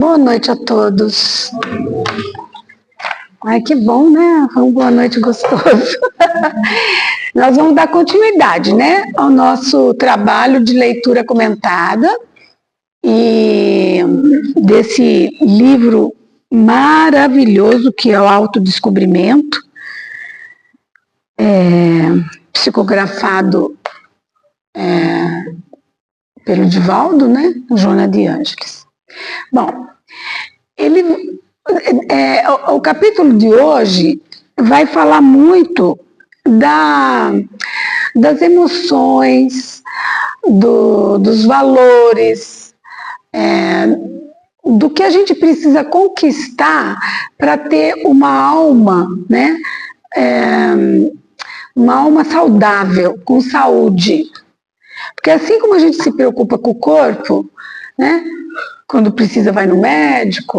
Boa noite a todos. Ai, que bom, né? Uma boa noite gostoso. Nós vamos dar continuidade, né, ao nosso trabalho de leitura comentada e desse livro maravilhoso que é o Autodescobrimento, psicografado pelo Divaldo, né, Joana de Ângeles. Bom, o capítulo de hoje vai falar muito das emoções, dos valores, do que a gente precisa conquistar para ter uma alma, né, uma alma saudável, com saúde. Porque assim como a gente se preocupa com o corpo, né, quando precisa vai no médico,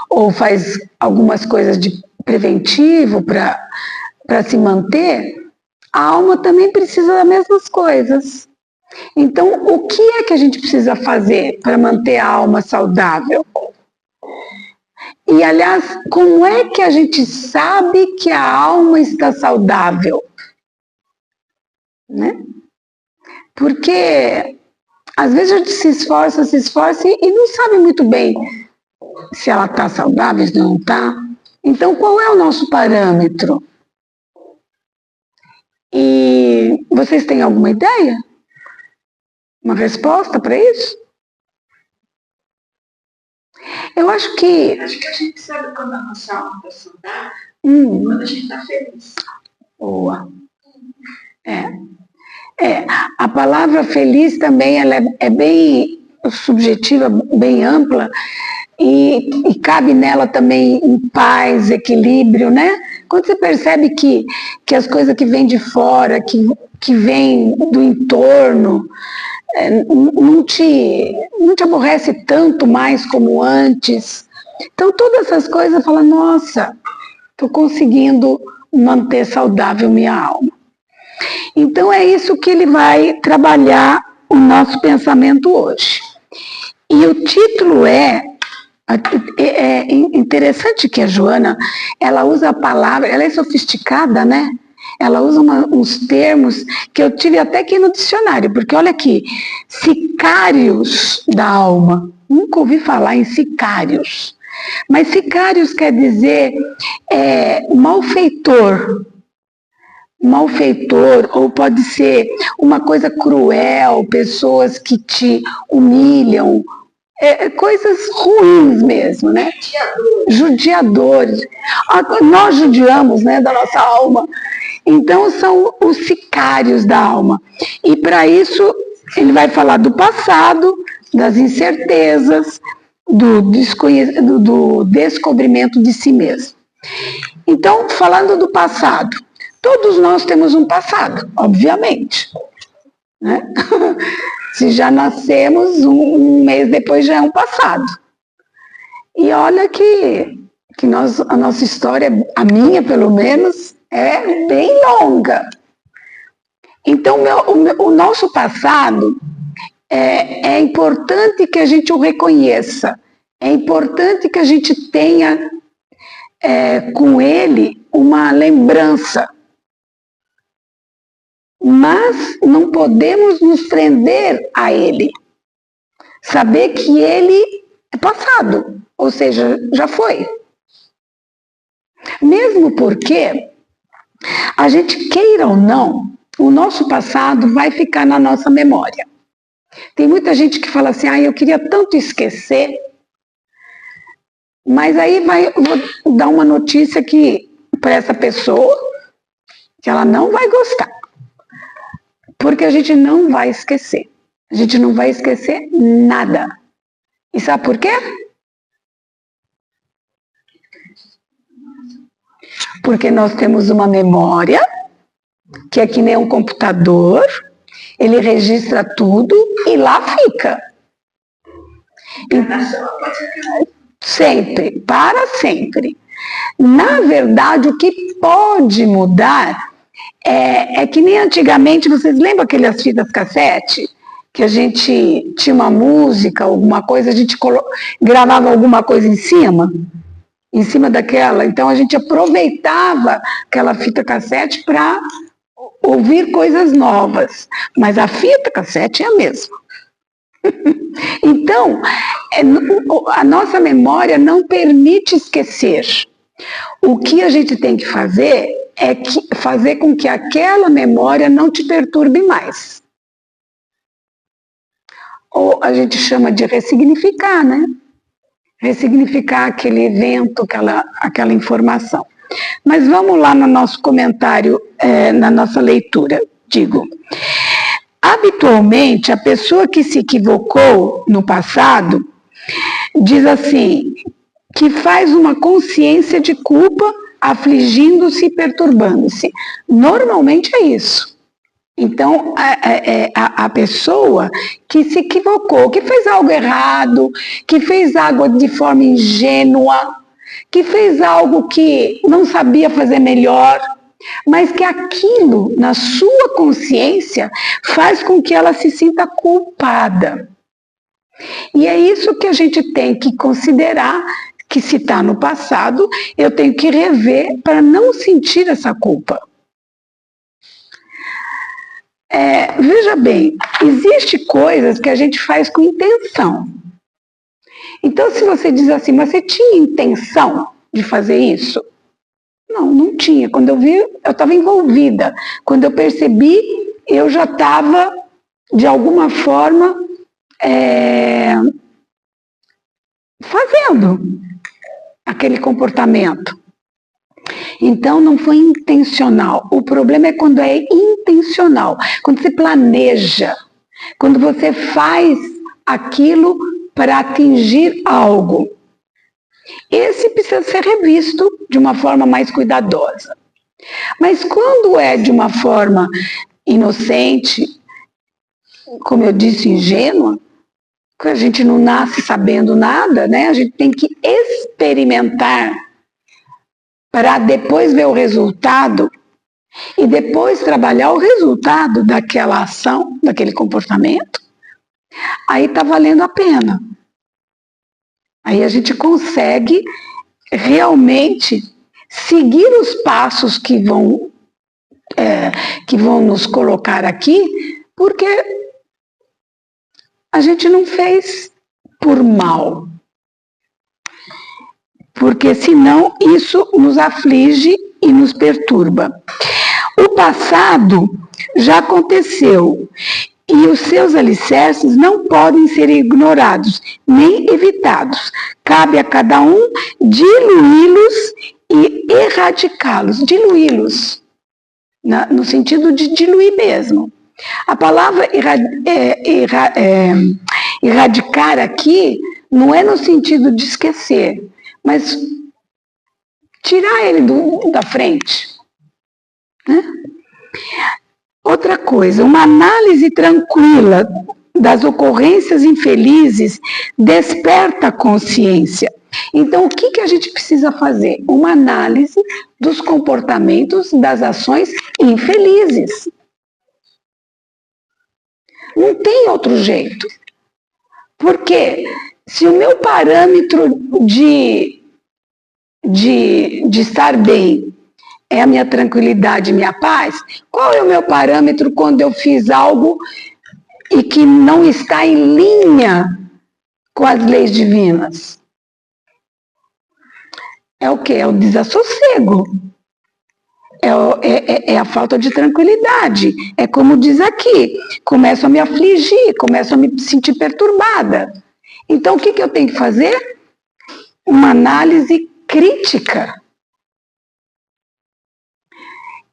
ou faz algumas coisas de preventivo para se manter, a alma também precisa das mesmas coisas. Então, o que é que a gente precisa fazer para manter a alma saudável? E, aliás, como é que a gente sabe que a alma está saudável? Né? Porque às vezes a gente se esforça e não sabe muito bem se ela está saudável, se não está. Então, qual é o nosso parâmetro? E vocês têm alguma ideia? Uma resposta para isso? Eu acho que... a gente sabe quando a nossa alma está saudável, quando a gente está feliz. Boa. A palavra feliz também ela é bem subjetiva, bem ampla, e cabe nela também em paz, equilíbrio, né? Quando você percebe que as coisas que vêm de fora, que vêm do entorno, não te aborrece tanto mais como antes. Então, todas essas coisas, fala, nossa, estou conseguindo manter saudável minha alma. Então, é isso que ele vai trabalhar o nosso pensamento hoje. E o título é interessante que a Joana, ela usa a palavra, ela é sofisticada, né? Ela usa uns termos que eu tive até aqui no dicionário, porque olha aqui, sicários da alma. Nunca ouvi falar em sicários. Mas sicários quer dizer malfeitor. Malfeitor, ou pode ser uma coisa cruel, pessoas que te humilham, coisas ruins mesmo, né? Judiadores. Nós judiamos, né, da nossa alma. Então, são os sicários da alma. E para isso, ele vai falar do passado, das incertezas, do descobrimento de si mesmo. Então, falando do passado, todos nós temos um passado, obviamente. Né? Se já nascemos, um mês depois já é um passado. E olha que a nossa história, a minha pelo menos, é bem longa. Então, o nosso passado é importante que a gente o reconheça. É importante que a gente tenha com ele uma lembrança. Mas não podemos nos prender a ele. Saber que ele é passado, ou seja, já foi. Mesmo porque, a gente queira ou não, o nosso passado vai ficar na nossa memória. Tem muita gente que fala assim, eu queria tanto esquecer, mas aí vou dar uma notícia para essa pessoa que ela não vai gostar. Porque a gente não vai esquecer. A gente não vai esquecer nada. E sabe por quê? Porque nós temos uma memória, que é que nem um computador, ele registra tudo e lá fica. Sempre, para sempre. Na verdade, o que pode mudar é que nem antigamente, vocês lembram aquelas fitas cassete? que a gente tinha uma música, alguma coisa, a gente gravava alguma coisa em cima daquela, então a gente aproveitava aquela fita cassete para ouvir coisas novas, mas a fita cassete é a mesma. Então, a nossa memória não permite esquecer. O que a gente tem que fazer é fazer com que aquela memória não te perturbe mais. Ou a gente chama de ressignificar, né? Ressignificar aquele evento, aquela informação. Mas vamos lá no nosso comentário, na nossa leitura. Digo, habitualmente, a pessoa que se equivocou no passado diz assim, que faz uma consciência de culpa, afligindo-se e perturbando-se. Normalmente é isso. Então, a pessoa que se equivocou, que fez algo errado, que fez algo de forma ingênua, que fez algo que não sabia fazer melhor, mas que aquilo, na sua consciência, faz com que ela se sinta culpada. E é isso que a gente tem que considerar, que se está no passado, eu tenho que rever para não sentir essa culpa. Veja bem, existem coisas que a gente faz com intenção. Então, se você diz assim, mas você tinha intenção de fazer isso? Não tinha. Quando eu vi, eu estava envolvida. Quando eu percebi, eu já estava, de alguma forma, fazendo aquele comportamento. Então, não foi intencional. O problema é quando é intencional, quando você planeja, quando você faz aquilo para atingir algo. Esse precisa ser revisto de uma forma mais cuidadosa. Mas quando é de uma forma inocente, como eu disse, ingênua, que a gente não nasce sabendo nada, né? A gente tem que experimentar para depois ver o resultado e depois trabalhar o resultado daquela ação, daquele comportamento, aí está valendo a pena. Aí a gente consegue realmente seguir os passos que vão nos colocar aqui, porque a gente não fez por mal. Porque senão isso nos aflige e nos perturba. O passado já aconteceu e os seus alicerces não podem ser ignorados, nem evitados. Cabe a cada um diluí-los e erradicá-los. Diluí-los, no sentido de diluir mesmo. A palavra erradicar aqui não é no sentido de esquecer, mas tirar ele da frente. Né? Outra coisa, uma análise tranquila das ocorrências infelizes desperta a consciência. Então, o que a gente precisa fazer? Uma análise dos comportamentos das ações infelizes. Não tem outro jeito. Porque se o meu parâmetro de estar bem é a minha tranquilidade e minha paz, qual é o meu parâmetro quando eu fiz algo e que não está em linha com as leis divinas? É o quê? É o desassossego. É a falta de tranquilidade. É como diz aqui, começo a me afligir, começo a me sentir perturbada. Então, o que eu tenho que fazer? Uma análise crítica.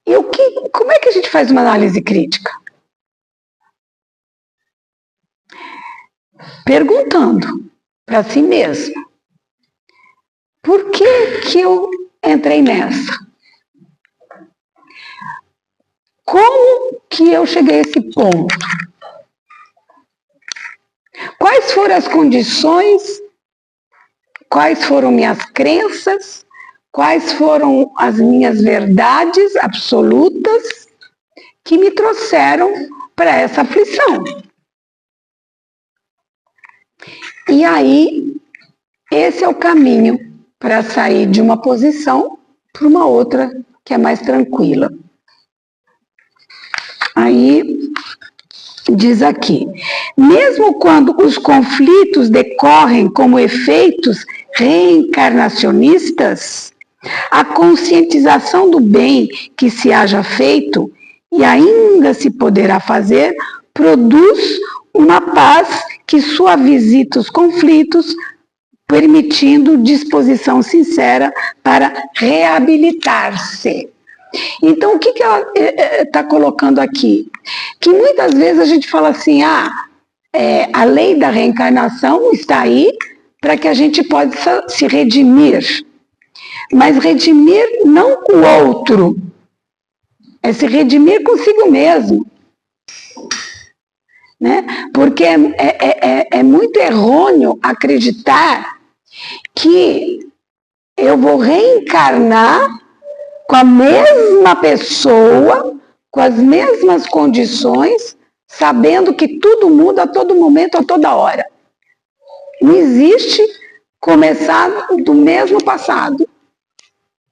E como é que a gente faz uma análise crítica? Perguntando para si mesmo. Por que eu entrei nessa? Como que eu cheguei a esse ponto? Quais foram as condições? Quais foram minhas crenças? Quais foram as minhas verdades absolutas que me trouxeram para essa aflição? E aí, esse é o caminho para sair de uma posição para uma outra que é mais tranquila. Aí, diz aqui, mesmo quando os conflitos decorrem como efeitos reencarnacionistas, a conscientização do bem que se haja feito e ainda se poderá fazer, produz uma paz que suaviza os conflitos, permitindo disposição sincera para reabilitar-se. Então, o que ela está colocando aqui? Que muitas vezes a gente fala assim, a lei da reencarnação está aí para que a gente possa se redimir. Mas redimir não com o outro, é se redimir consigo mesmo. Né? Porque é muito errôneo acreditar que eu vou reencarnar com a mesma pessoa, com as mesmas condições, sabendo que tudo muda a todo momento, a toda hora. Não existe começar do mesmo passado.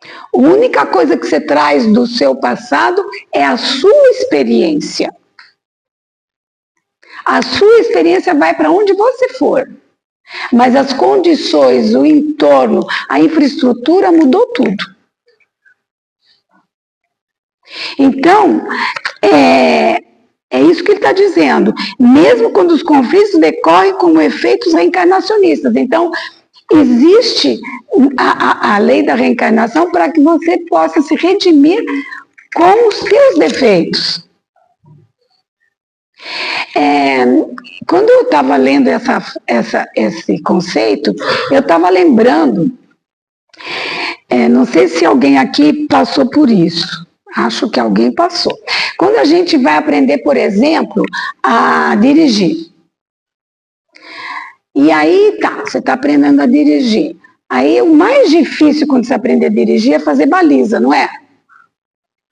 A única coisa que você traz do seu passado é a sua experiência. A sua experiência vai para onde você for. Mas as condições, o entorno, a infraestrutura mudou tudo. Então, é isso que ele está dizendo. Mesmo quando os conflitos decorrem como efeitos reencarnacionistas. Então, existe a lei da reencarnação para que você possa se redimir com os seus defeitos. Quando eu estava lendo esse conceito, eu estava lembrando, não sei se alguém aqui passou por isso, acho que alguém passou. Quando a gente vai aprender, por exemplo, a dirigir, e aí você está aprendendo a dirigir, aí o mais difícil quando você aprender a dirigir é fazer baliza, não é?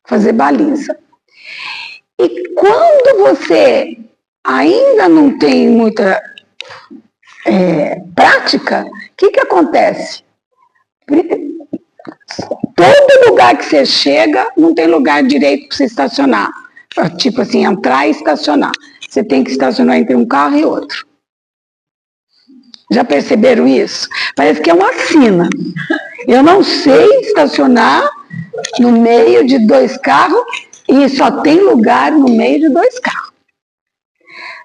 Fazer baliza. E quando você ainda não tem muita prática, o que acontece? Todo lugar que você chega, não tem lugar direito para você estacionar. Tipo assim, entrar e estacionar. Você tem que estacionar entre um carro e outro. Já perceberam isso? Parece que é uma sina. Eu não sei estacionar no meio de dois carros e só tem lugar no meio de dois carros.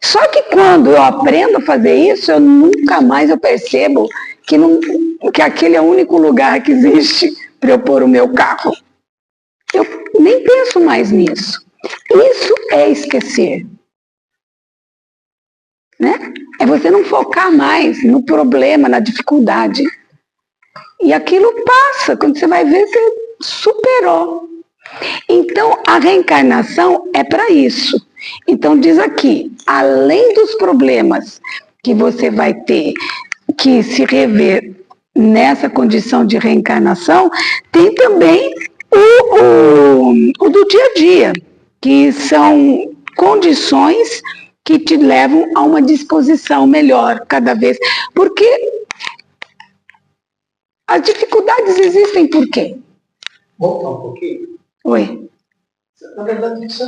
Só que quando eu aprendo a fazer isso, eu nunca mais percebo que aquele é o único lugar que existe para eu pôr o meu carro. Eu nem penso mais nisso. Isso é esquecer. Né? É você não focar mais no problema, na dificuldade. E aquilo passa, quando você vai ver, você superou. Então, a reencarnação é para isso. Então, diz aqui, além dos problemas que você vai ter que se rever nessa condição de reencarnação, tem também o do dia a dia, que são condições que te levam a uma disposição melhor cada vez. Porque as dificuldades existem por quê? Voltar um pouquinho. Oi. Na verdade, você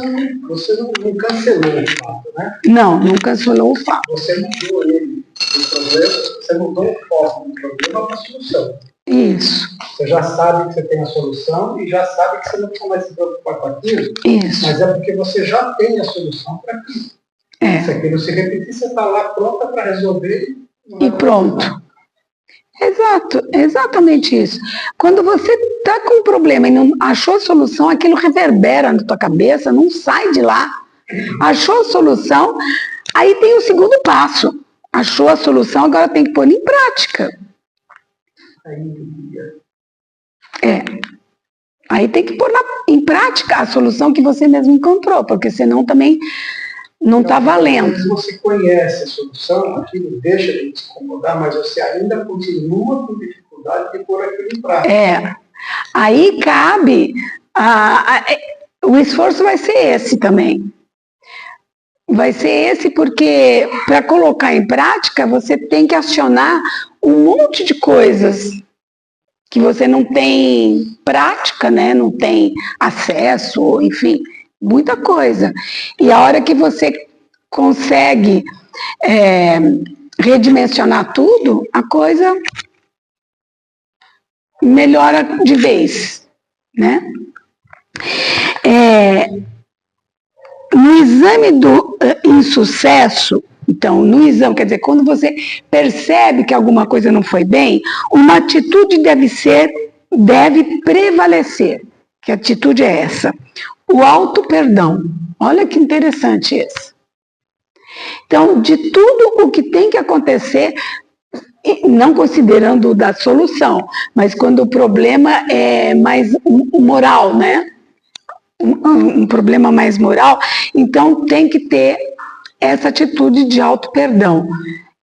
não cancelou o fato, né? Não cancelou o fato. Você mudou ele do problema, você mudou o foco do problema para a solução. Isso. Você já sabe que você tem a solução e já sabe que você não precisa mais se preocupar com aquilo. Isso. Mas é porque você já tem a solução para aquilo. Se aquilo se repetir, você está lá pronta para resolver. E pronto. Exato, exatamente isso. Quando você está com um problema e não achou a solução, aquilo reverbera na tua cabeça, não sai de lá. Achou a solução, aí tem o segundo passo. Achou a solução, agora tem que pôr em prática. Aí tem que pôr em prática a solução que você mesmo encontrou, porque senão também não está valendo. Se você conhece a solução, aquilo deixa de te incomodar, mas você ainda continua com dificuldade de pôr aquilo em prática. Aí cabe, o esforço vai ser esse também. vai ser esse, porque para colocar em prática, você tem que acionar um monte de coisas que você não tem prática, né? Não tem acesso, enfim, muita coisa. E a hora que você consegue redimensionar tudo, a coisa melhora de vez, né? No exame do insucesso, então, no exame, quer dizer, quando você percebe que alguma coisa não foi bem, uma atitude deve prevalecer. Que atitude é essa? O auto-perdão. Olha que interessante isso. Então, de tudo o que tem que acontecer, não considerando o da solução, mas quando o problema é mais moral, né? Um problema mais moral, então tem que ter essa atitude de auto-perdão.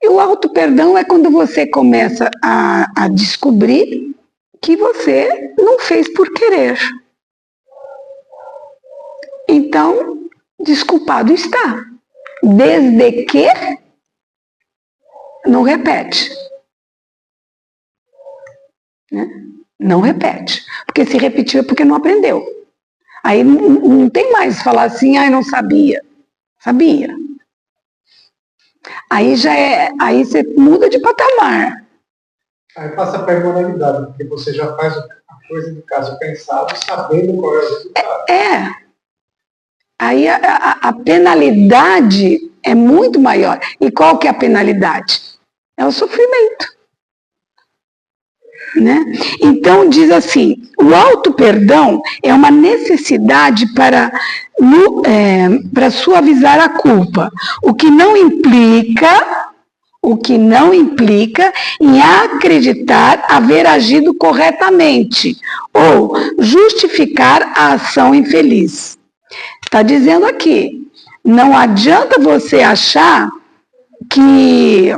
E o auto-perdão é quando você começa a descobrir que você não fez por querer. Então, desculpado está. Desde que não repete. Né? Não repete. Porque se repetiu é porque não aprendeu. Aí não tem mais falar assim, não sabia. Sabia. Aí você muda de patamar. Aí passa para a imoralidade, porque você já faz a coisa de caso pensado, sabendo qual é o resultado. Aí a penalidade é muito maior. E qual que é a penalidade? É o sofrimento. Né? Então diz assim, o auto-perdão é uma necessidade para suavizar a culpa, o que não implica em acreditar haver agido corretamente ou justificar a ação infeliz. Está dizendo aqui, não adianta você achar que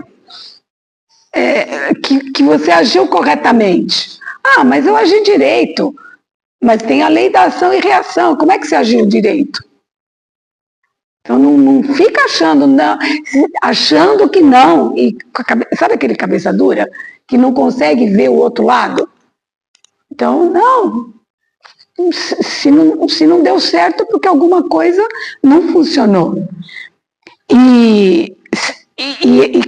você agiu corretamente. Mas eu agi direito. Mas tem a lei da ação e reação. Como é que você agiu direito? Então não fica achando que não. Sabe aquele cabeça dura? Que não consegue ver o outro lado? Então, não. Se não deu certo, porque alguma coisa não funcionou. E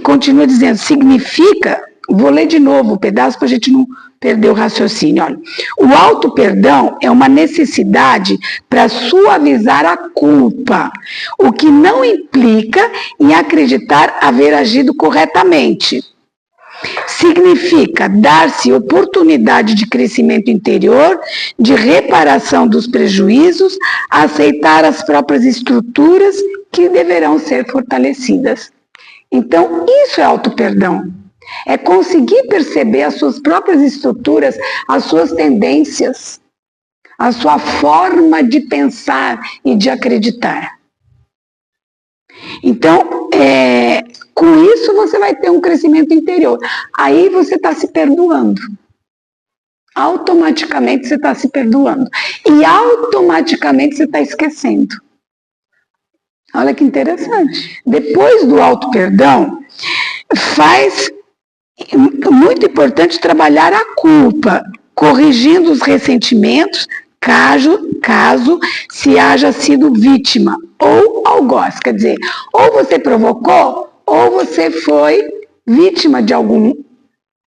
continua dizendo, significa, vou ler de novo o pedaço para a gente não perder o raciocínio. Olha, o auto-perdão é uma necessidade para suavizar a culpa, o que não implica em acreditar haver agido corretamente. Significa dar-se oportunidade de crescimento interior, de reparação dos prejuízos, aceitar as próprias estruturas que deverão ser fortalecidas. Então, isso é auto-perdão. É conseguir perceber as suas próprias estruturas, as suas tendências, a sua forma de pensar e de acreditar. Então, com isso você vai ter um crescimento interior. Aí você está se perdoando. Automaticamente você está se perdoando. E automaticamente você está esquecendo. Olha que interessante. Depois do auto-perdão, muito importante trabalhar a culpa, corrigindo os ressentimentos, caso se haja sido vítima ou algoz. Quer dizer, ou você provocou, ou você foi vítima de algum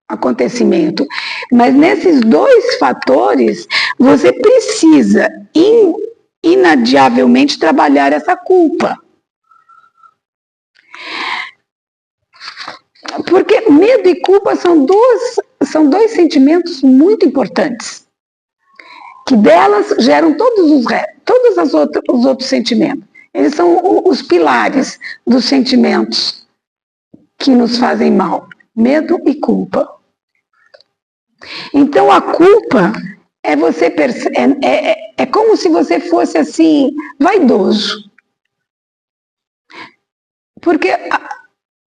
acontecimento. Mas nesses dois fatores, você precisa inadiavelmente trabalhar essa culpa. Porque medo e culpa são dois sentimentos muito importantes, que delas geram todos os outros sentimentos. Eles são os pilares dos sentimentos que nos fazem mal, medo e culpa. Então a culpa é como se você fosse assim, vaidoso. Porque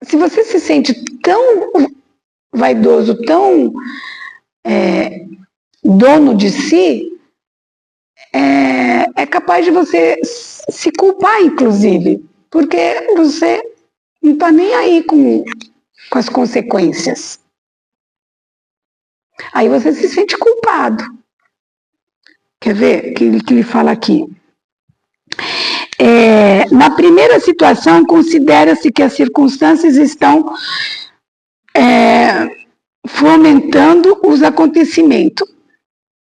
se você se sente tão vaidoso, tão dono de si, é capaz de você se culpar, inclusive. porque você não está nem aí com as consequências. Aí você se sente culpado. Quer ver que ele fala aqui? Na primeira situação, considera-se que as circunstâncias estão fomentando os acontecimentos.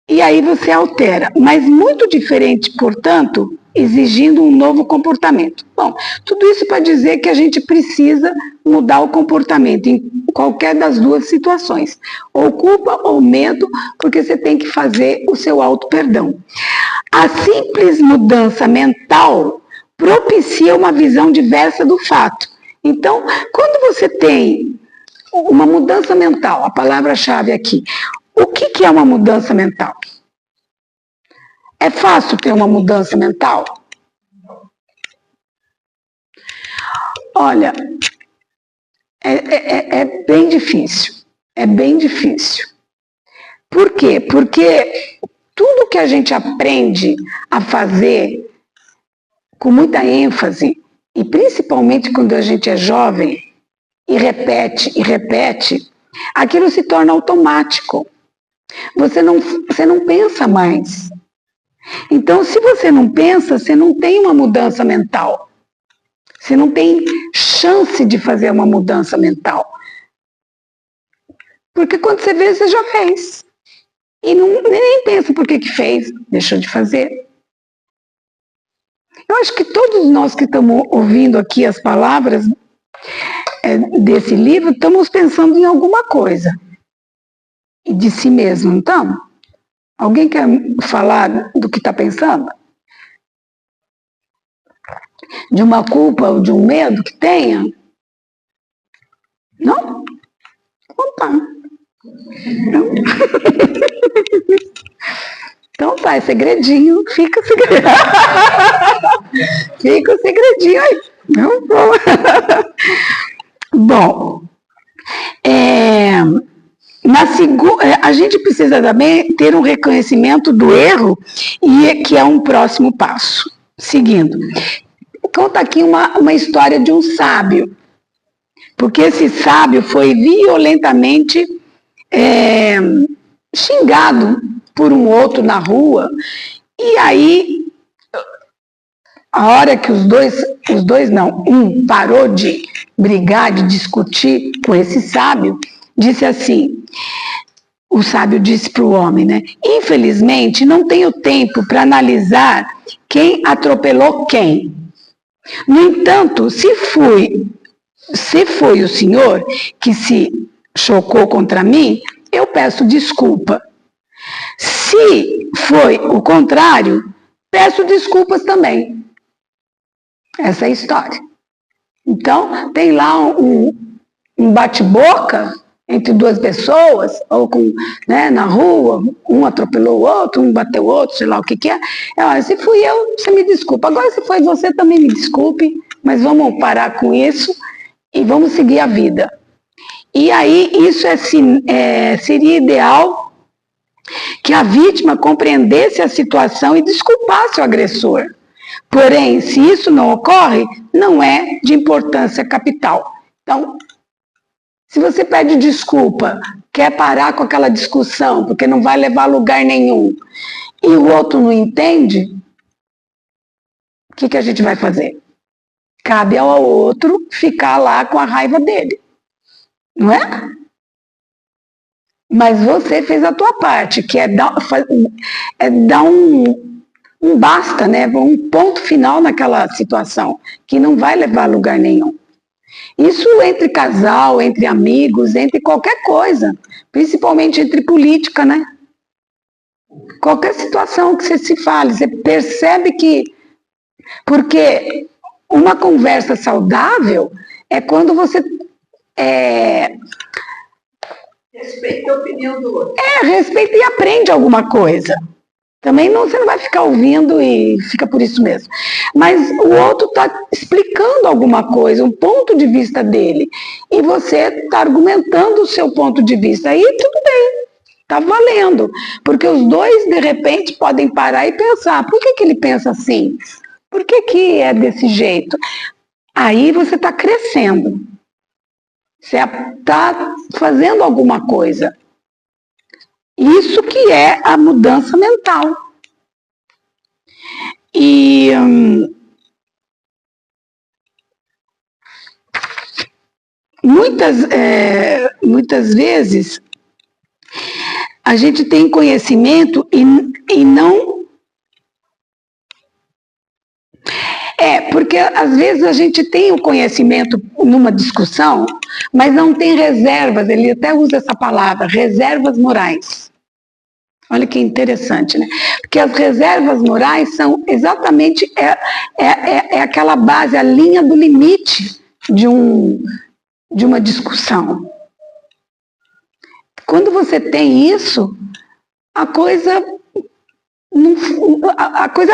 E aí você altera, mas muito diferente, portanto, exigindo um novo comportamento. Bom, tudo isso para dizer que a gente precisa mudar o comportamento em qualquer das duas situações, ou culpa ou medo, porque você tem que fazer o seu auto-perdão. A simples mudança mental propicia uma visão diversa do fato. Então, quando você tem uma mudança mental, a palavra-chave aqui, o que é uma mudança mental? É fácil ter uma mudança mental? Olha, é bem difícil. É bem difícil. Por quê? Porque tudo que a gente aprende a fazer com muita ênfase, e principalmente quando a gente é jovem, e repete, aquilo se torna automático. Você não pensa mais. Então, se você não pensa, você não tem uma mudança mental. Você não tem chance de fazer uma mudança mental. Porque quando você vê, você já fez. E nem pensa por que fez, deixou de fazer. Eu acho que todos nós que estamos ouvindo aqui as palavras desse livro, estamos pensando em alguma coisa. E de si mesmo, então? Alguém quer falar do que está pensando? De uma culpa ou de um medo que tenha? Não? Então tá. Então tá, é segredinho, fica segredinho. Fica o segredinho aí. Não, bom, a gente precisa também ter um reconhecimento do erro, e que é um próximo passo. Seguindo, conta aqui uma história de um sábio, porque esse sábio foi violentamente xingado por um outro na rua, e aí, a hora que um parou de brigar, de discutir com esse sábio, disse assim, o sábio disse para o homem, né? Infelizmente, não tenho tempo para analisar quem atropelou quem. No entanto, se foi o senhor que se chocou contra mim, eu peço desculpa. Se foi o contrário, peço desculpas também. Essa é a história. Então, tem lá um bate-boca entre duas pessoas, ou na rua, um atropelou o outro, um bateu o outro, sei lá o que é. Se fui eu, você me desculpa. Agora, se foi você, também me desculpe, mas vamos parar com isso e vamos seguir a vida. E aí, isso seria ideal que a vítima compreendesse a situação e desculpasse o agressor. Porém, se isso não ocorre, não é de importância capital. Então, se você pede desculpa, quer parar com aquela discussão, porque não vai levar a lugar nenhum, e o outro não entende, o que a gente vai fazer? Cabe ao outro ficar lá com a raiva dele. Não é? Mas você fez a tua parte, que é dar um basta, né? Um ponto final naquela situação, que não vai levar a lugar nenhum. Isso entre casal, entre amigos, entre qualquer coisa, principalmente entre política, né? Qualquer situação que você se fale, você percebe que... Porque uma conversa saudável é quando você... Respeita a opinião do outro. Respeita e aprende alguma coisa. Também você não vai ficar ouvindo e fica por isso mesmo. Mas o outro está explicando alguma coisa, um ponto de vista dele. E você está argumentando o seu ponto de vista. Aí tudo bem, está valendo. Porque os dois, de repente, podem parar e pensar. Por que ele pensa assim? Por que é desse jeito? aí você está crescendo. Você está fazendo alguma coisa. Isso que é a mudança mental. E muitas vezes a gente tem conhecimento e não... porque às vezes a gente tem o conhecimento numa discussão, mas não tem reservas, ele até usa essa palavra, reservas morais. Olha que interessante, né? Porque as reservas morais são exatamente aquela base, a linha do limite de uma discussão. Quando você tem isso, a coisa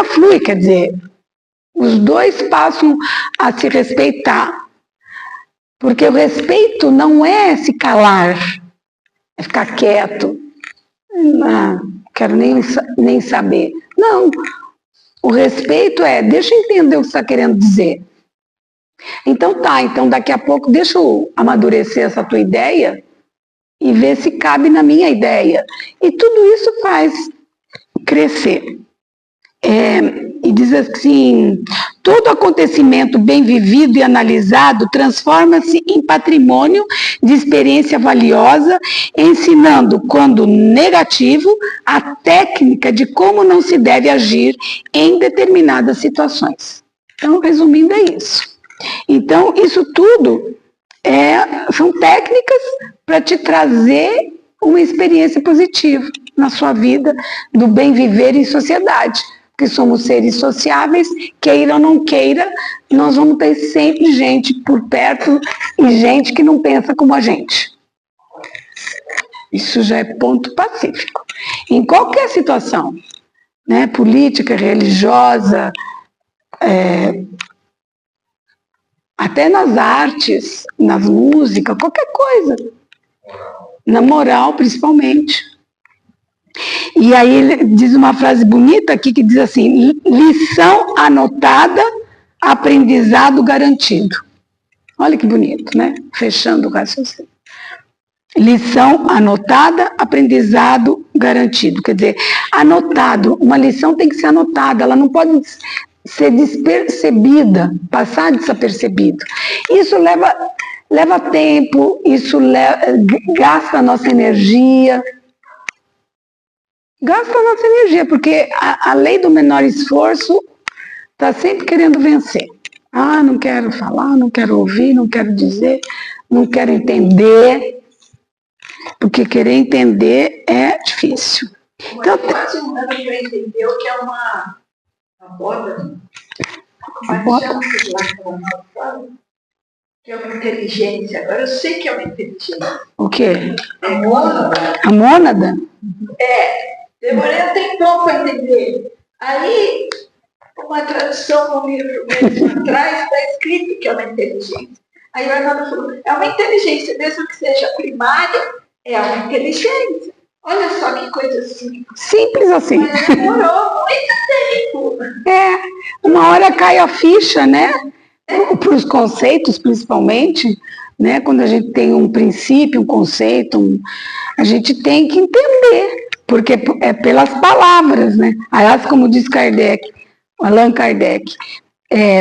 flui, quer dizer, os dois passam a se respeitar. Porque o respeito não é se calar, é ficar quieto. Não quero nem saber. Não, o respeito deixa eu entender o que você está querendo dizer. Então daqui a pouco deixa eu amadurecer essa tua ideia e ver se cabe na minha ideia. E tudo isso faz crescer. E diz assim, todo acontecimento bem vivido e analisado transforma-se em patrimônio de experiência valiosa, ensinando, quando negativo, a técnica de como não se deve agir em determinadas situações. Então, resumindo, é isso. Então, isso tudo são técnicas para te trazer uma experiência positiva na sua vida, do bem viver em sociedade. Porque somos seres sociáveis, queira ou não queira, nós vamos ter sempre gente por perto e gente que não pensa como a gente. Isso já é ponto pacífico. Em qualquer situação, né, política, religiosa, até nas artes, nas músicas, qualquer coisa. Na moral, principalmente. E aí ele diz uma frase bonita aqui que diz assim, lição anotada, aprendizado garantido. Olha que bonito, né? Fechando o raciocínio. Lição anotada, aprendizado garantido. Quer dizer, anotado, uma lição tem que ser anotada, ela não pode ser despercebida, passar desapercebido. Isso leva tempo, isso gasta a nossa energia. Gasta a nossa energia, porque a lei do menor esforço está sempre querendo vencer. Ah, não quero falar, não quero ouvir, não quero dizer, não quero entender, porque querer entender é difícil. Então, quase um ano para entender o que é uma boda. Como é que chama lá? Que é uma inteligência. Agora eu sei que é uma inteligência. O quê? É mônada. A mônada? Demorei um tempão para entender. Aí, uma tradução no livro mesmo atrás, está escrito que é uma inteligência. Aí o Arnaldo falou, é uma inteligência, mesmo que seja primária, é uma inteligência. Olha só que coisa simples. Simples assim. Mas demorou muito tempo. Uma hora cai a ficha, né? Para os conceitos, principalmente, né? Quando a gente tem um princípio, um conceito, a gente tem que entender. Porque é pelas palavras, né? Aliás, como diz Allan Kardec,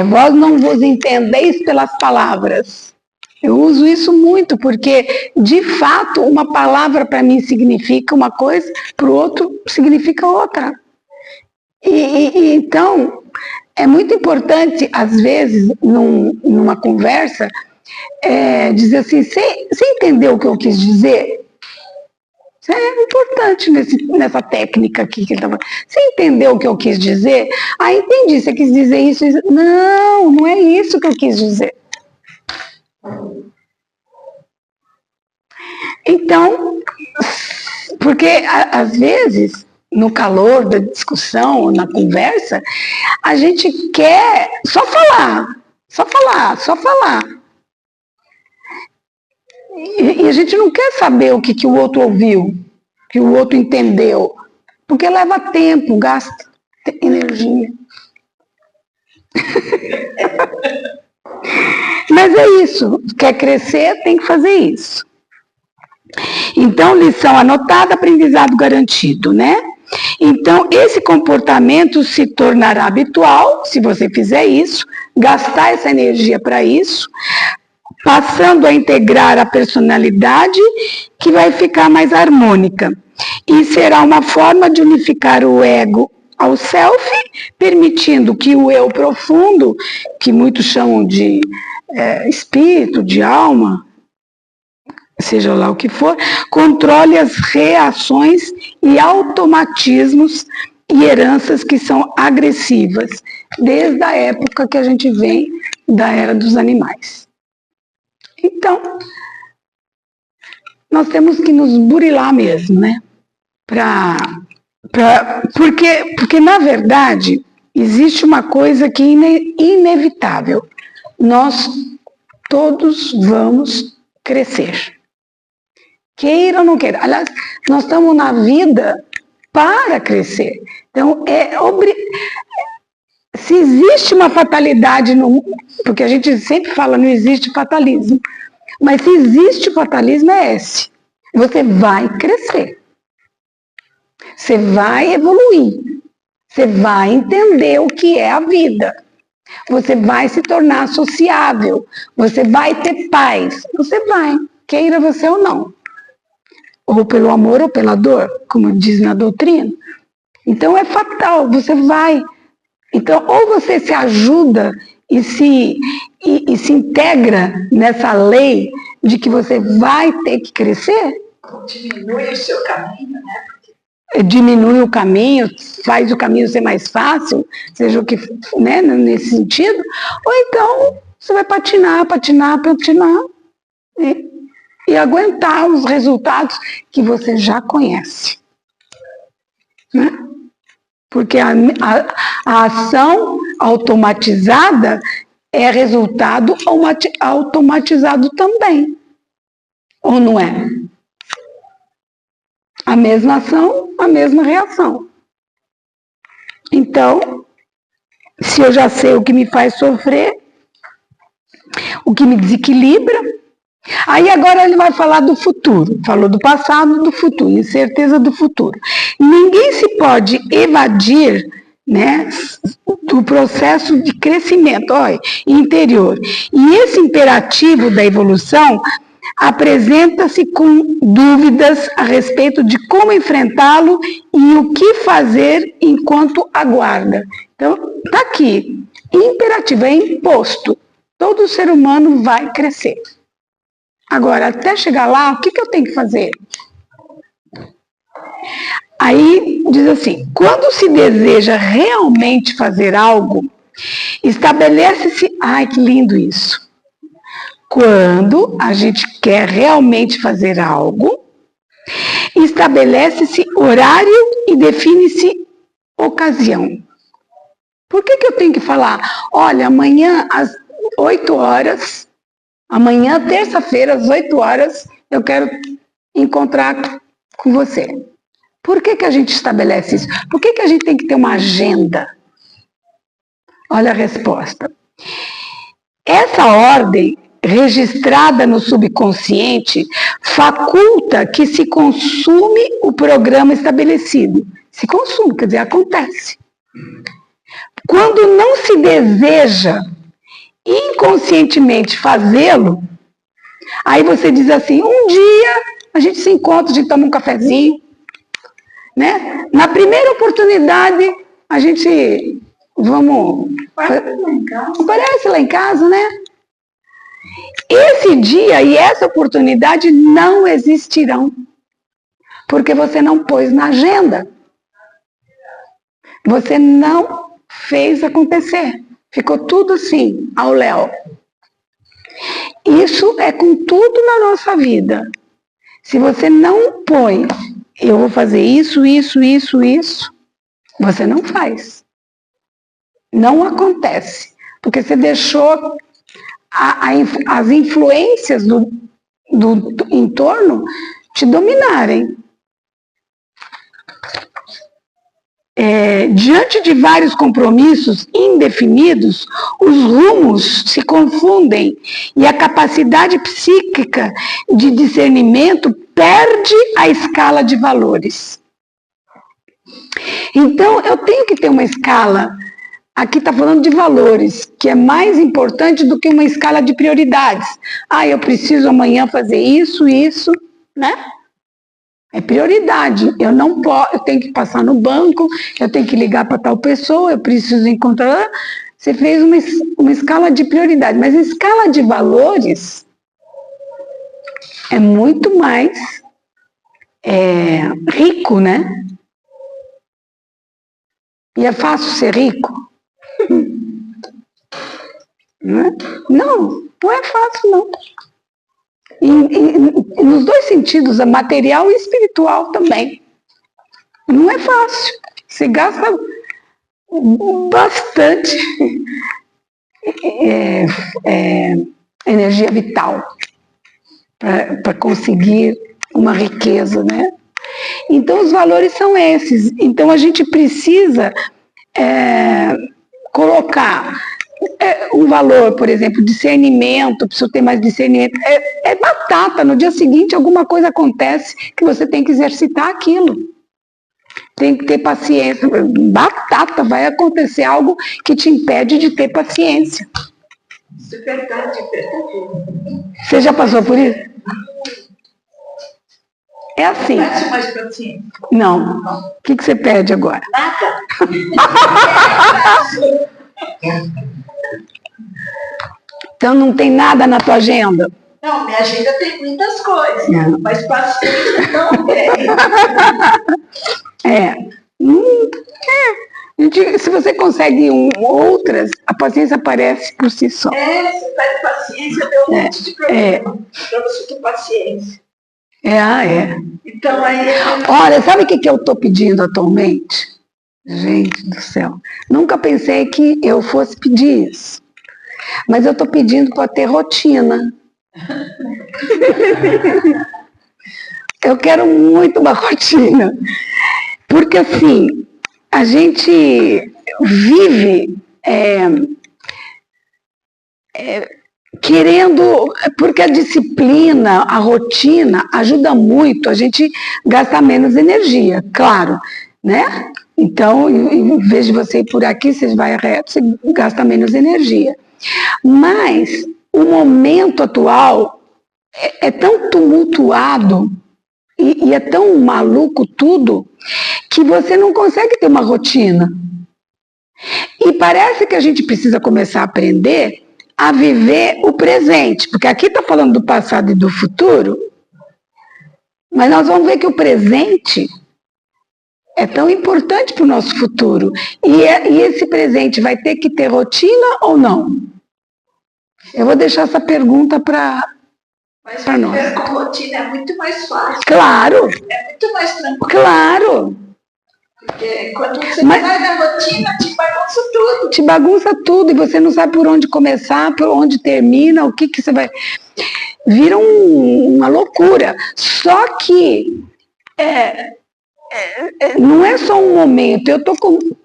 vós não vos entendeis pelas palavras. Eu uso isso muito, porque, de fato, uma palavra para mim significa uma coisa, para o outro significa outra. Então, é muito importante, às vezes, numa conversa, dizer assim, você entendeu o que eu quis dizer? Isso é importante nessa técnica aqui que ele está falando. Você entendeu o que eu quis dizer? Ah, entendi, você quis dizer isso. Não, não é isso que eu quis dizer. Então, porque às vezes, no calor da discussão, na conversa, a gente quer só falar. E a gente não quer saber o que o outro ouviu, que o outro entendeu, porque leva tempo, gasta energia. Mas é isso, quer crescer, tem que fazer isso. Então, lição anotada, aprendizado garantido, né? Então, esse comportamento se tornará habitual, se você fizer isso, gastar essa energia para isso, passando a integrar a personalidade, que vai ficar mais harmônica. E será uma forma de unificar o ego ao self, permitindo que o eu profundo, que muitos chamam de espírito, de alma, seja lá o que for, controle as reações e automatismos e heranças que são agressivas, desde a época que a gente vem da era dos animais. Então, nós temos que nos burilar mesmo, né? Porque, na verdade, existe uma coisa que é inevitável. Nós todos vamos crescer. Queira ou não queira. Aliás, nós estamos na vida para crescer. Então, se existe uma fatalidade no mundo, porque a gente sempre fala não existe fatalismo, mas se existe fatalismo é esse. Você vai crescer. Você vai evoluir. Você vai entender o que é a vida. Você vai se tornar sociável. Você vai ter paz. Você vai, queira você ou não. Ou pelo amor ou pela dor, como diz na doutrina. Então é fatal, você vai. Então, ou você se ajuda e se integra nessa lei de que você vai ter que crescer. Diminui o seu caminho, né? Diminui o caminho, faz o caminho ser mais fácil, seja o que, né, nesse sentido. Ou então, você vai patinar e aguentar os resultados que você já conhece. Né? Porque a ação automatizada é resultado automatizado também. Ou não é? A mesma ação, a mesma reação. Então, se eu já sei o que me faz sofrer, o que me desequilibra, aí agora ele vai falar do futuro. Falou do passado, do futuro, incerteza do futuro. Ninguém se pode evadir, né, do processo de crescimento interior. E esse imperativo da evolução apresenta-se com dúvidas a respeito de como enfrentá-lo e o que fazer enquanto aguarda. Então, está aqui. Imperativo, é imposto. Todo ser humano vai crescer. Agora, até chegar lá, o que eu tenho que fazer? Aí diz assim, quando se deseja realmente fazer algo, estabelece-se... Ai, que lindo isso! Quando a gente quer realmente fazer algo, estabelece-se horário e define-se ocasião. Por que eu tenho que falar? Olha, amanhã às 8 horas, amanhã, terça-feira, às 8 horas, eu quero encontrar com você. Por que a gente estabelece isso? Por que a gente tem que ter uma agenda? Olha a resposta. Essa ordem registrada no subconsciente faculta que se consume o programa estabelecido. Se consome, quer dizer, acontece. Quando não se deseja inconscientemente fazê-lo, aí você diz assim, um dia a gente se encontra, a gente toma um cafezinho, né? Na primeira oportunidade, a gente, aparece lá em casa, né? Esse dia e essa oportunidade não existirão, porque você não pôs na agenda. Você não fez acontecer. Ficou tudo assim, ao léu. Isso é com tudo na nossa vida. Se você não põe, eu vou fazer isso, você não faz. Não acontece. Porque você deixou as influências do entorno te dominarem. diante de vários compromissos indefinidos, os rumos se confundem e a capacidade psíquica de discernimento perde a escala de valores. Então, eu tenho que ter uma escala, aqui está falando de valores, que é mais importante do que uma escala de prioridades. Eu preciso amanhã fazer isso, né? É prioridade. Eu não posso, eu tenho que passar no banco, eu tenho que ligar para tal pessoa, eu preciso encontrar. Você fez uma escala de prioridade, mas a escala de valores é muito mais rico, né? E é fácil ser rico? Não é fácil, não. E nos dois sentidos, material e espiritual também. Não é fácil. Você gasta bastante energia vital para conseguir uma riqueza, né? Então, os valores são esses. Então, a gente precisa colocar um valor, por exemplo, discernimento, preciso ter mais discernimento. É batata, no dia seguinte alguma coisa acontece que você tem que exercitar aquilo. Tem que ter paciência. Batata, vai acontecer algo que te impede de ter paciência. Isso é verdade, Você já passou por isso? É assim. Não peço mais paciência. Não. O que você pede agora? Nada. Então não tem nada na tua agenda? Não, minha agenda tem muitas coisas, mas paciência não tem. Se você consegue outras, a paciência aparece por si só. Você pede paciência, deu um monte de problema para você ter paciência. Então aí... Olha, sabe o que eu estou pedindo atualmente? Gente do céu. Nunca pensei que eu fosse pedir isso. Mas eu estou pedindo para ter rotina. Eu quero muito uma rotina. Porque assim, a gente vive querendo, porque a disciplina, a rotina ajuda muito a gente gastar menos energia, claro, né? Então, em vez de você ir por aqui, você vai reto, você gasta menos energia. Mas o momento atual é tão tumultuado e é tão maluco tudo que você não consegue ter uma rotina. E parece que a gente precisa começar a aprender a viver o presente, porque aqui está falando do passado e do futuro, mas nós vamos ver que o presente é tão importante para o nosso futuro. E esse presente vai ter que ter rotina ou não? Eu vou deixar essa pergunta para nós. Mas com rotina é muito mais fácil. Claro. É muito mais tranquilo. Claro. Porque quando você vai na rotina, te bagunça tudo. Te bagunça tudo e você não sabe por onde começar, por onde termina, o que você vai... Vira uma loucura. Só que não é só um momento. Eu estou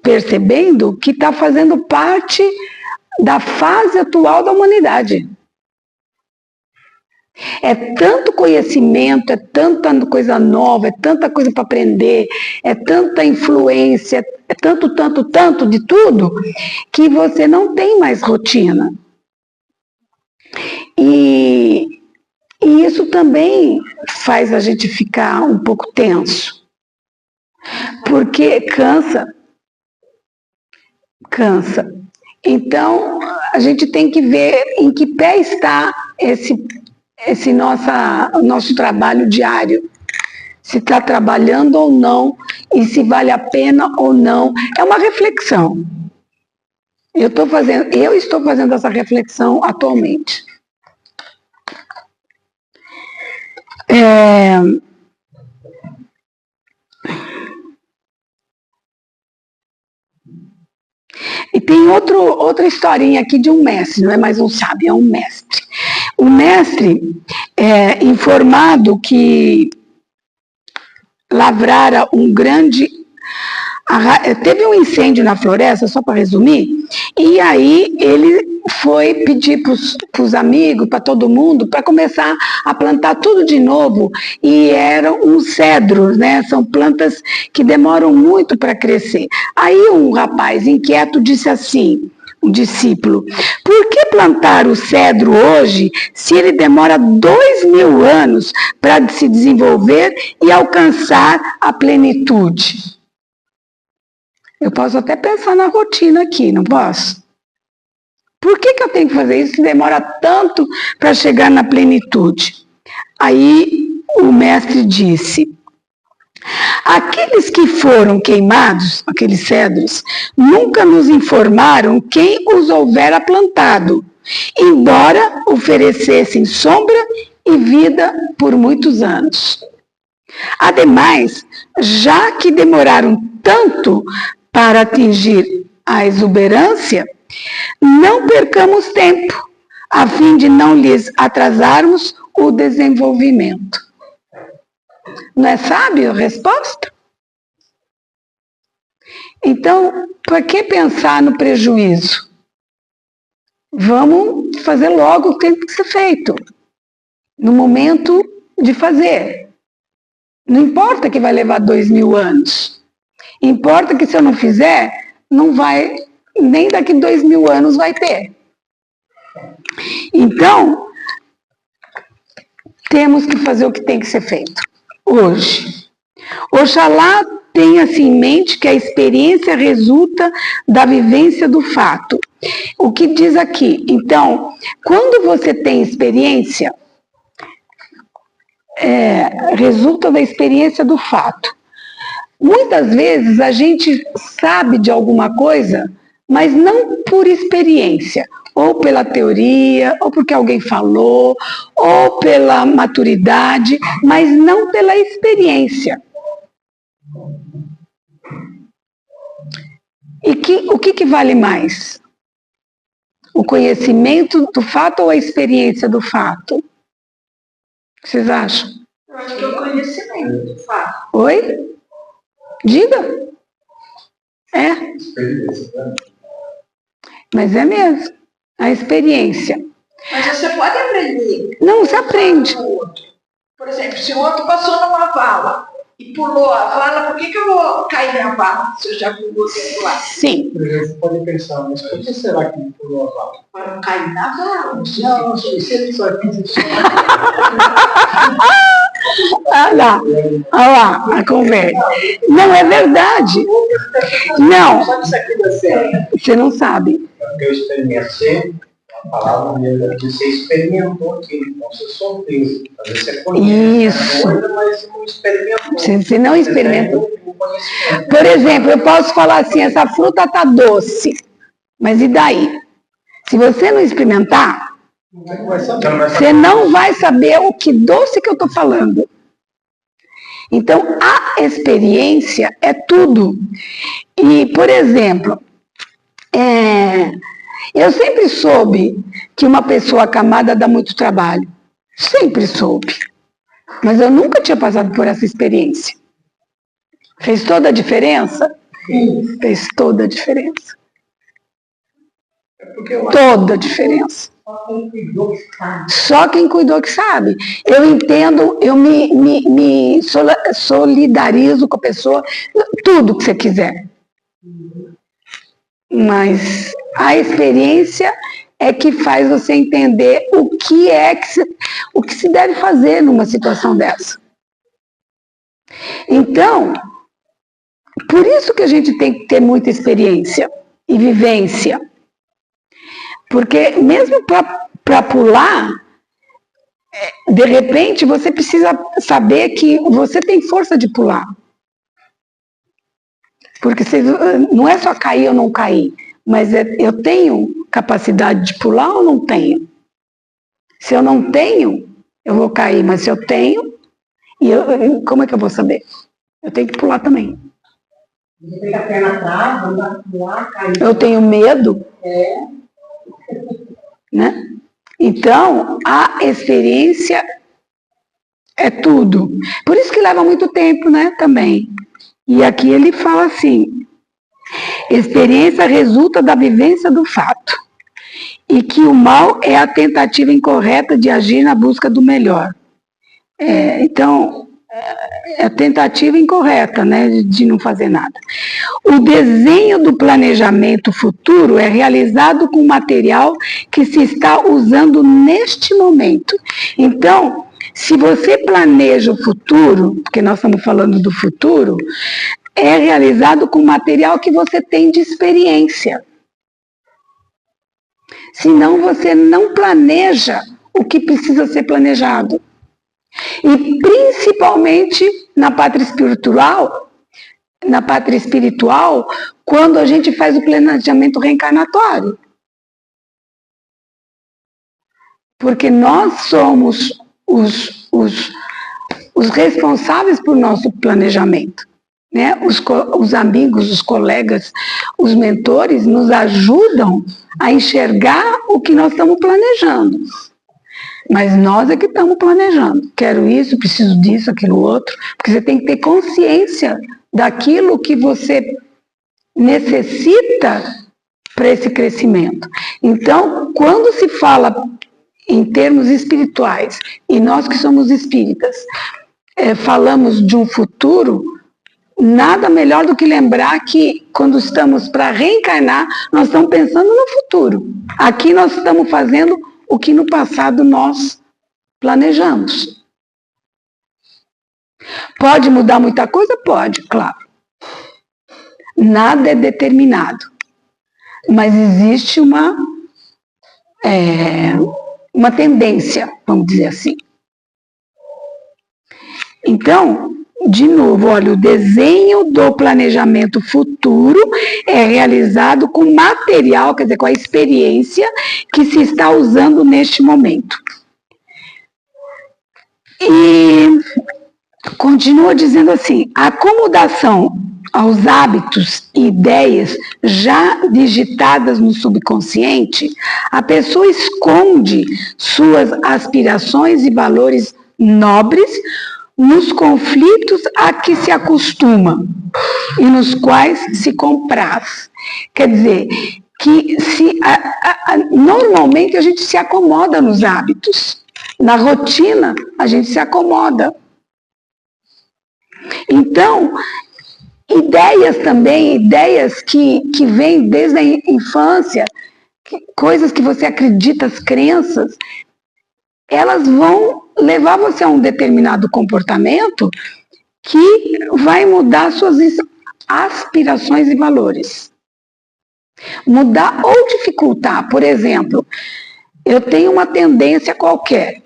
percebendo que está fazendo parte da fase atual da humanidade. É tanto conhecimento, é tanta coisa nova, é tanta coisa para aprender, é tanta influência, é tanto de tudo, que você não tem mais rotina. E isso também faz a gente ficar um pouco tenso, porque cansa. Então, a gente tem que ver em que pé está esse nosso trabalho diário. Se está trabalhando ou não, e se vale a pena ou não. É uma reflexão. Eu estou fazendo essa reflexão atualmente. E tem outra historinha aqui de um mestre, não é mais um sábio, é um mestre. O mestre é informado que lavrara um grande Teve um incêndio na floresta, só para resumir, e aí ele foi pedir para os amigos, para todo mundo, para começar a plantar tudo de novo, e eram uns cedros, né? São plantas que demoram muito para crescer. Aí um rapaz inquieto disse assim, um discípulo, por que plantar o cedro hoje se ele demora 2000 anos para se desenvolver e alcançar a plenitude? Eu posso até pensar na rotina aqui, não posso? Por que eu tenho que fazer isso se demora tanto para chegar na plenitude? Aí o mestre disse, aqueles que foram queimados, aqueles cedros, nunca nos informaram quem os houvera plantado, embora oferecessem sombra e vida por muitos anos. Ademais, já que demoraram tanto para atingir a exuberância, não percamos tempo, a fim de não lhes atrasarmos o desenvolvimento. Não é sábio a resposta? Então, para que pensar no prejuízo? Vamos fazer logo o que tem que ser feito, no momento de fazer. Não importa que vai levar 2000 anos. Importa que se eu não fizer, não vai, nem daqui 2000 anos vai ter. Então, temos que fazer o que tem que ser feito hoje. Oxalá tenha-se em mente que a experiência resulta da vivência do fato. O que diz aqui? Então, quando você tem experiência, resulta da experiência do fato. Muitas vezes a gente sabe de alguma coisa, mas não por experiência, ou pela teoria, ou porque alguém falou, ou pela maturidade, mas não pela experiência. E o que vale mais? O conhecimento do fato ou a experiência do fato? O que vocês acham? Eu acho que é o conhecimento do fato. Oi? Diga. Mas é mesmo. A experiência. Mas você pode aprender. Não, você aprende. Por exemplo, se o outro passou numa vala e pulou a vala, por que eu vou cair na vala se eu já pulou dentro lá? Sim. Você pode pensar, mas por que será que ele pulou a vala? Para não cair na vala. Não, se ele só quis... Olha lá, a conversa. Não, é verdade. Não, você não sabe. Porque eu experimentei, a palavra mesmo que você experimentou aquilo, então você surpresa. Às vezes você conhece isso. Coisa, mas não experimentou. Você não experimentou. Por exemplo, eu posso falar assim, essa fruta está doce, mas e daí? Se você não experimentar, você não vai saber o que doce que eu estou falando. Então, a experiência é tudo. E, por exemplo, eu sempre soube que uma pessoa acamada dá muito trabalho. Sempre soube. Mas eu nunca tinha passado por essa experiência. Fez toda a diferença? Sim. Fez toda a diferença. Toda a diferença. Só quem cuidou que sabe. Eu entendo, eu me solidarizo com a pessoa, tudo que você quiser. Mas a experiência é que faz você entender o que se deve fazer numa situação dessa. Então, por isso que a gente tem que ter muita experiência e vivência. Porque mesmo para pular, de repente você precisa saber que você tem força de pular. Porque não é só cair ou não cair, mas eu tenho capacidade de pular ou não tenho? Se eu não tenho, eu vou cair, mas se eu tenho, como é que eu vou saber? Eu tenho que pular também. Você tem a perna atrás, andar, pular, cair. Eu tenho medo. Né? Então, a experiência é tudo. Por isso que leva muito tempo, né, também. E aqui ele fala assim, Experiência resulta da vivência do fato. E que o mal é a tentativa incorreta de agir na busca do melhor. Então, é a tentativa incorreta, né, de não fazer nada. O desenho do planejamento futuro é realizado com material que se está usando neste momento. Então, se você planeja o futuro, porque nós estamos falando do futuro, é realizado com material que você tem de experiência. Senão você não planeja o que precisa ser planejado. E principalmente na pátria espiritual, quando a gente faz o planejamento reencarnatório. Porque nós somos os responsáveis por nosso planejamento. Né? Os amigos, os colegas, os mentores nos ajudam a enxergar o que nós estamos planejando. Mas nós é que estamos planejando. Quero isso, preciso disso, aquilo outro. Porque você tem que ter consciência daquilo que você necessita para esse crescimento. Então, quando se fala em termos espirituais, e nós que somos espíritas, falamos de um futuro, nada melhor do que lembrar que quando estamos para reencarnar, nós estamos pensando no futuro. Aqui nós estamos fazendo o que no passado nós planejamos. Pode mudar muita coisa? Pode, claro. Nada é determinado. Mas existe uma tendência, vamos dizer assim. Então, de novo, olha, o desenho do planejamento futuro é realizado com material, quer dizer, com a experiência que se está usando neste momento. E continua dizendo assim, a acomodação aos hábitos e ideias já digitadas no subconsciente, a pessoa esconde suas aspirações e valores nobres nos conflitos a que se acostuma e nos quais se compraz. Quer dizer, que normalmente a gente se acomoda nos hábitos. Na rotina, a gente se acomoda. Então, ideias também, ideias que vêm desde a infância, coisas que você acredita, as crenças, elas vão levar você a um determinado comportamento que vai mudar suas aspirações e valores. Mudar ou dificultar. Por exemplo, eu tenho uma tendência qualquer,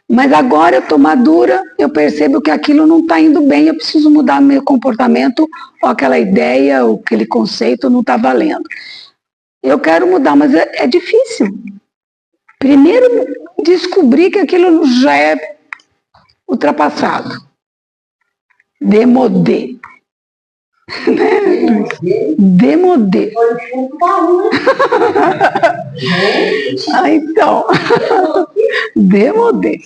mas agora eu estou madura, eu percebo que aquilo não está indo bem, eu preciso mudar meu comportamento, ou aquela ideia, ou aquele conceito não está valendo. Eu quero mudar, mas é difícil. Primeiro, descobrir que aquilo já é ultrapassado. Demodé. Né? Demodé. Então, demodé.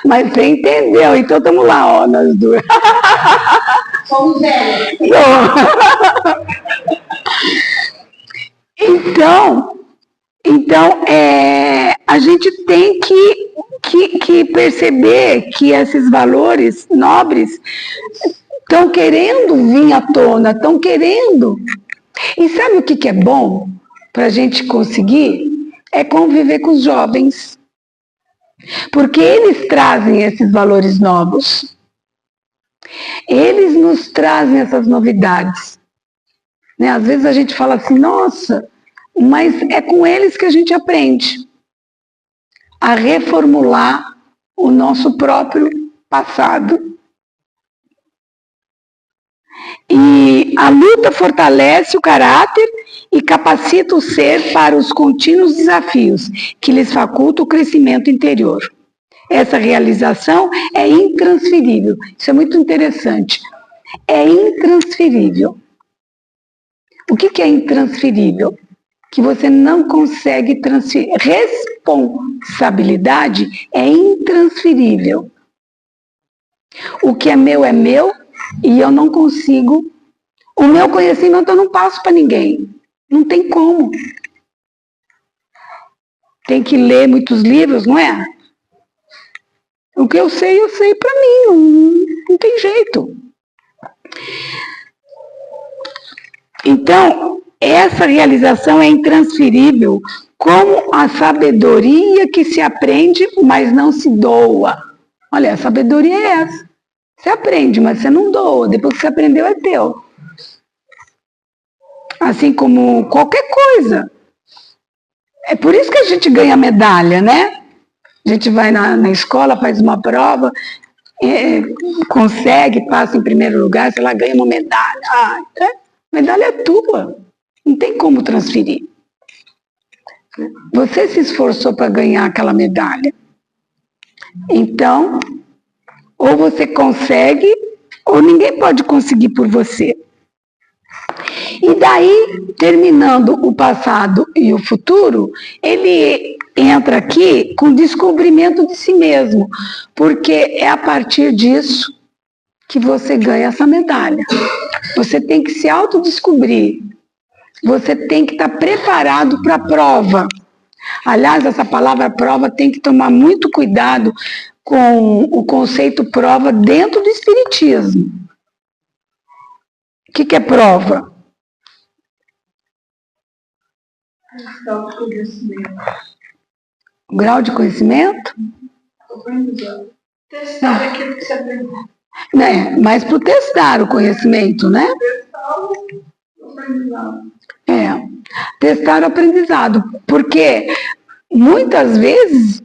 Mas você entendeu, então estamos lá, ó, nós duas. Somos velhos. Então, a gente tem que perceber que esses valores nobres estão querendo vir à tona, estão querendo. E sabe o que é bom para a gente conseguir? É conviver com os jovens. Porque eles trazem esses valores novos. Eles nos trazem essas novidades. Né? Às vezes a gente fala assim, nossa, mas é com eles que a gente aprende a reformular o nosso próprio passado. E a luta fortalece o caráter e capacita o ser para os contínuos desafios que lhes facultam o crescimento interior. Essa realização é intransferível. Isso é muito interessante. É intransferível. O que é intransferível? Que você não consegue transferir. Responsabilidade é intransferível. O que é meu e eu não consigo, O meu conhecimento eu não passo para ninguém. Não tem como. Tem que ler muitos livros, não é? O que eu sei para mim. Não tem jeito. Então, essa realização é intransferível, como a sabedoria que se aprende, mas não se doa. Olha, a sabedoria é essa. Você aprende, mas você não doa. Depois que você aprendeu, é teu. Assim como qualquer coisa. É por isso que a gente ganha medalha, né? A gente vai na escola, faz uma prova, consegue, passa em primeiro lugar, sei lá, ganha uma medalha. Medalha é tua. Não tem como transferir. Você se esforçou para ganhar aquela medalha. Então, ou você consegue, ou ninguém pode conseguir por você. E daí, terminando o passado e o futuro, ele entra aqui com descobrimento de si mesmo, porque é a partir disso que você ganha essa medalha. Você tem que se autodescobrir. Você tem que estar preparado para a prova. Aliás, essa palavra prova tem que tomar muito cuidado com o conceito prova dentro do espiritismo. O que é prova? O grau de conhecimento? Testar aquilo que você aprendeu. Mas para testar o conhecimento, né? Testar o aprendizado. Testar o aprendizado. Porque muitas vezes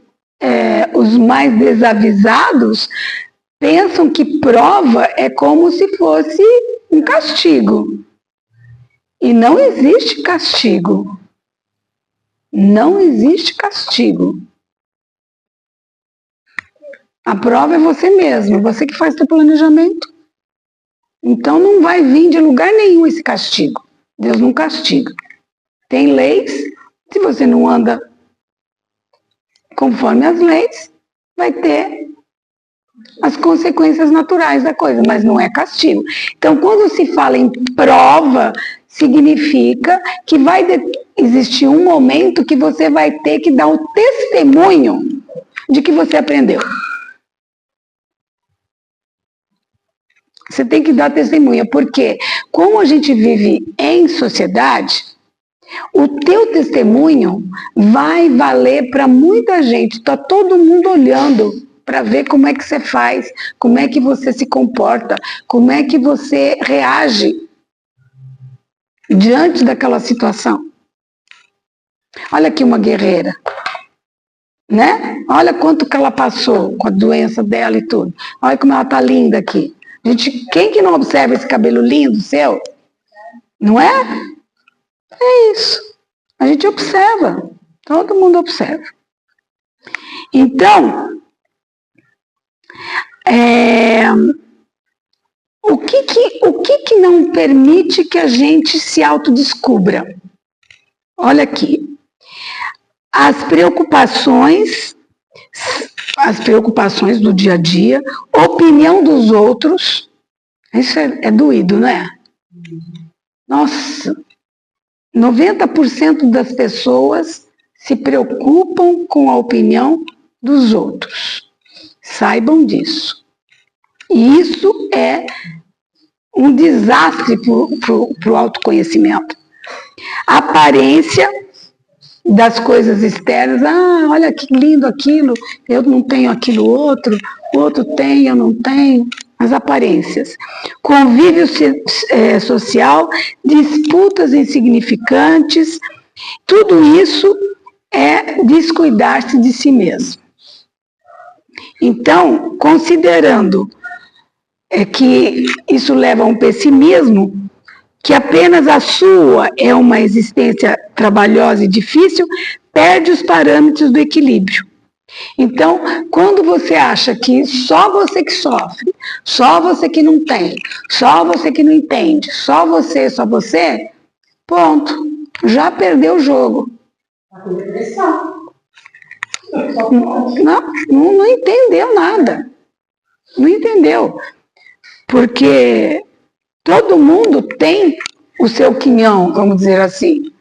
os mais desavisados pensam que prova é como se fosse um castigo. E não existe castigo. Não existe castigo. A prova é você mesmo, você que faz seu planejamento. Então não vai vir de lugar nenhum esse castigo. Deus não castiga. Tem leis, se você não anda conforme as leis, vai ter as consequências naturais da coisa, mas não é castigo. Então, quando se fala em prova, significa que vai existir um momento que você vai ter que dar o testemunho de que você aprendeu. Você tem que dar testemunha, porque como a gente vive em sociedade, o teu testemunho vai valer para muita gente. Está todo mundo olhando para ver como é que você faz, como é que você se comporta, como é que você reage diante daquela situação. Olha aqui uma guerreira, né? Olha quanto que ela passou com a doença dela e tudo. Olha como ela está linda aqui. Gente, quem que não observa esse cabelo lindo seu? Não é? É isso. A gente observa. Todo mundo observa. Então, o que não permite que a gente se autodescubra? Olha aqui. As preocupações do dia a dia, opinião dos outros. Isso é doído, não é? Nossa, 90% das pessoas se preocupam com a opinião dos outros. Saibam disso. E isso é um desastre para o autoconhecimento. A aparência das coisas externas, olha que lindo aquilo, eu não tenho aquilo outro, o outro tem, eu não tenho. As aparências. Convívio social, disputas insignificantes, tudo isso é descuidar-se de si mesmo. Então, considerando que isso leva a um pessimismo, que apenas a sua é uma existência trabalhosa e difícil, perde os parâmetros do equilíbrio. Então, quando você acha que só você que sofre, só você que não tem, só você que não entende, só você, ponto, já perdeu o jogo. Não entendeu nada. Não entendeu. Porque Todo mundo tem o seu quinhão, vamos dizer assim.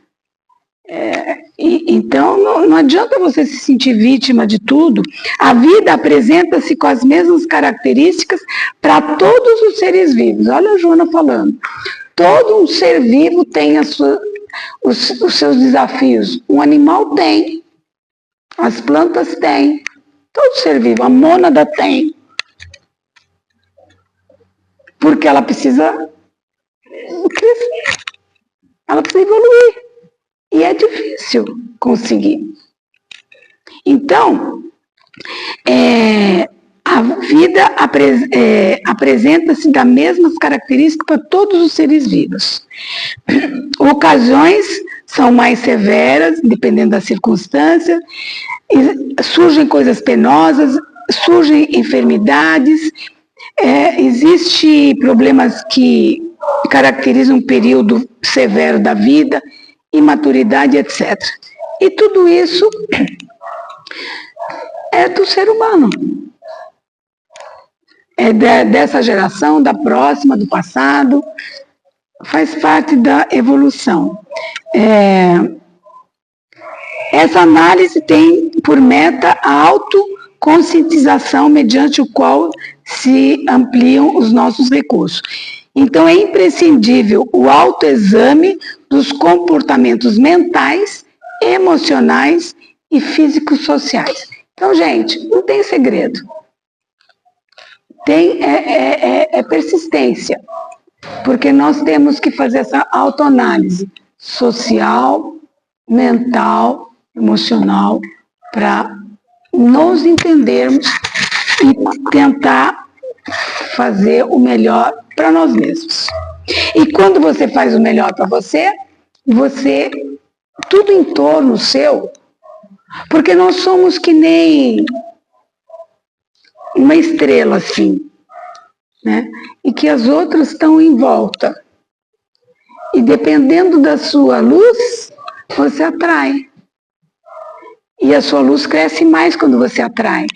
Então, não adianta você se sentir vítima de tudo. A vida apresenta-se com as mesmas características para todos os seres vivos. Olha a Joana falando. Todo um ser vivo tem os seus desafios. Um animal tem, as plantas têm, todo ser vivo, a mônada tem. Porque ela precisa crescer, ela precisa evoluir. E é difícil conseguir. Então, a vida apresenta-se das mesmas características para todos os seres vivos. Ocasiões são mais severas, dependendo da circunstância, surgem coisas penosas, surgem enfermidades, existem problemas que caracterizam um período severo da vida, imaturidade, etc. E tudo isso é do ser humano. É dessa geração, da próxima, do passado, faz parte da evolução. Essa análise tem por meta a autoconscientização mediante o qual se ampliam os nossos recursos. Então, é imprescindível o autoexame dos comportamentos mentais, emocionais e físicos sociais. Então, gente, não tem segredo. É persistência, porque nós temos que fazer essa autoanálise social, mental, emocional, para nos entendermos e tentar fazer o melhor para nós mesmos. E quando você faz o melhor para você, tudo em torno seu, porque nós somos que nem uma estrela assim, né? E que as outras estão em volta. E dependendo da sua luz, você atrai. E a sua luz cresce mais quando você atrai.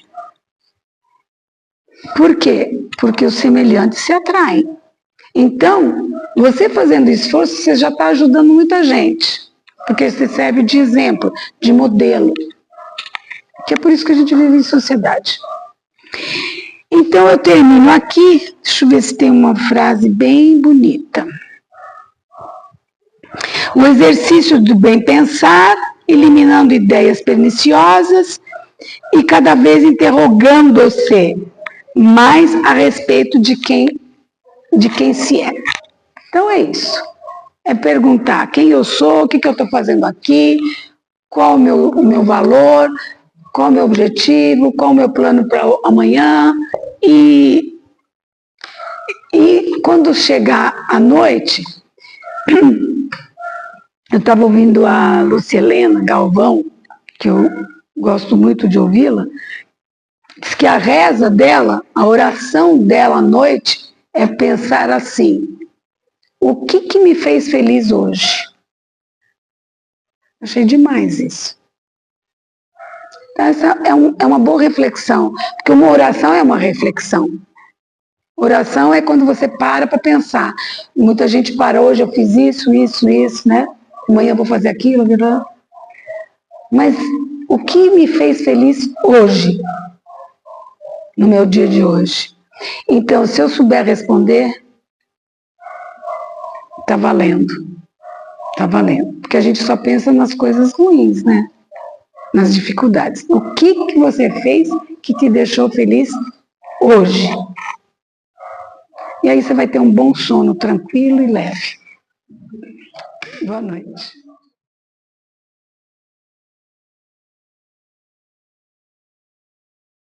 Por quê? Porque os semelhantes se atraem. Então, você fazendo esforço, você já está ajudando muita gente. Porque você serve de exemplo, de modelo. Que é por isso que a gente vive em sociedade. Então, eu termino aqui. Deixa eu ver se tem uma frase bem bonita. O exercício do bem pensar, eliminando ideias perniciosas e cada vez interrogando-se mais a respeito de quem se é. Então é isso. É perguntar quem eu sou, o que eu estou fazendo aqui, qual o meu valor, qual o meu objetivo, qual o meu plano para amanhã. E quando chegar à noite, eu estava ouvindo a Lucilena Galvão, que eu gosto muito de ouvi-la, diz que a reza dela, a oração dela à noite é pensar assim: o que me fez feliz hoje? Achei demais isso. Então, essa é uma boa reflexão, porque uma oração é uma reflexão. Oração é quando você para pensar. Muita gente para, hoje eu fiz isso, né? Amanhã eu vou fazer aquilo, mas o que me fez feliz hoje? No meu dia de hoje. Então, se eu souber responder, tá valendo. Tá valendo. Porque a gente só pensa nas coisas ruins, né? Nas dificuldades. O que você fez que te deixou feliz hoje? E aí você vai ter um bom sono, tranquilo e leve. Boa noite.